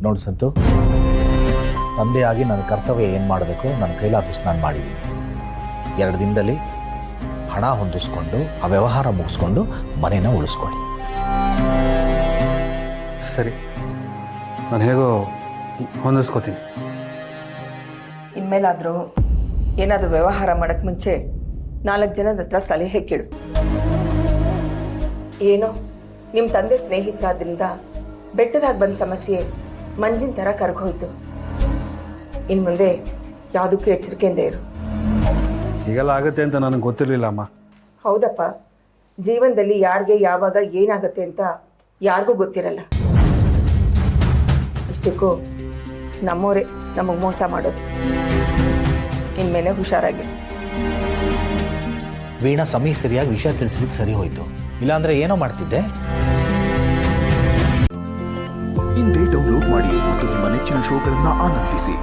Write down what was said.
ನೋಡು ಸಂತು, ತಂದೆಯಾಗಿ ನನ್ನ ಕರ್ತವ್ಯ ಏನು ಮಾಡಬೇಕು ನನ್ನ ಕೈಲಾದಷ್ಟು ನಾನು ಮಾಡಿದ್ದೀನಿ. 2 ದಿನದಲ್ಲಿ ಹಣ ಹೊಂದಿಸ್ಕೊಂಡು ಆ ವ್ಯವಹಾರ ಮುಗಿಸ್ಕೊಂಡು ಮನೇನ ಉಳಿಸ್ಕೊಳ್ಳಿ. ಸರಿ, ನಾನು ಹೇಗೋ ಹೊಂದಿಸ್ಕೋತೀನಿ. ಇನ್ಮೇಲಾದರೂ ಏನಾದರೂ ವ್ಯವಹಾರ ಮಾಡೋಕ್ಕೆ ಮುಂಚೆ 4 ಜನದ ಹತ್ರ ಸಲಹೆ ಕೇಳು. ಏನೋ ನಿಮ್ಮ ತಂದೆ ಸ್ನೇಹಿತರಾದ್ರಿಂದ ಬೆಟ್ಟದಾಗ ಬಂದ ಸಮಸ್ಯೆ ಮಂಜಿನ ಥರ ಕರ್ಗೋಯ್ತು. ಇನ್ನು ಮುಂದೆ ಯಾವುದಕ್ಕೂ ಎಚ್ಚರಿಕೆಯಿಂದ ಇರು. ಹೀಗೆಲ್ಲ ಆಗುತ್ತೆ ಅಂತ ನನಗೆ ಗೊತ್ತಿರಲಿಲ್ಲ ಅಮ್ಮ. ಹೌದಪ್ಪ, ಜೀವನದಲ್ಲಿ ಯಾರಿಗೆ ಯಾವಾಗ ಏನಾಗುತ್ತೆ ಅಂತ ಯಾರಿಗೂ ಗೊತ್ತಿರಲ್ಲ. ಇಷ್ಟಕ್ಕೂ ನಮ್ಮವರೇ ನಮಗೆ ಮೋಸ ಮಾಡೋದು. ಇನ್ಮೇಲೆ ಹುಷಾರಾಗಿ. ವೀಣಾ ಸಮಯ ಸರಿಯಾಗಿ ವಿಷಯ ತಿಳಿಸ್ಲಿಕ್ಕೆ ಸರಿ ಹೋಯ್ತು, ಇಲ್ಲಾಂದ್ರೆ ಏನೋ ಮಾಡ್ತಿದ್ದೆ. ಇಂದೇ ಡೌನ್ಲೋಡ್ ಮಾಡಿ ಮತ್ತು ನಿಮ್ಮ ನೆಚ್ಚಿನ ಶೋಗಳನ್ನು ಆನಂದಿಸಿ.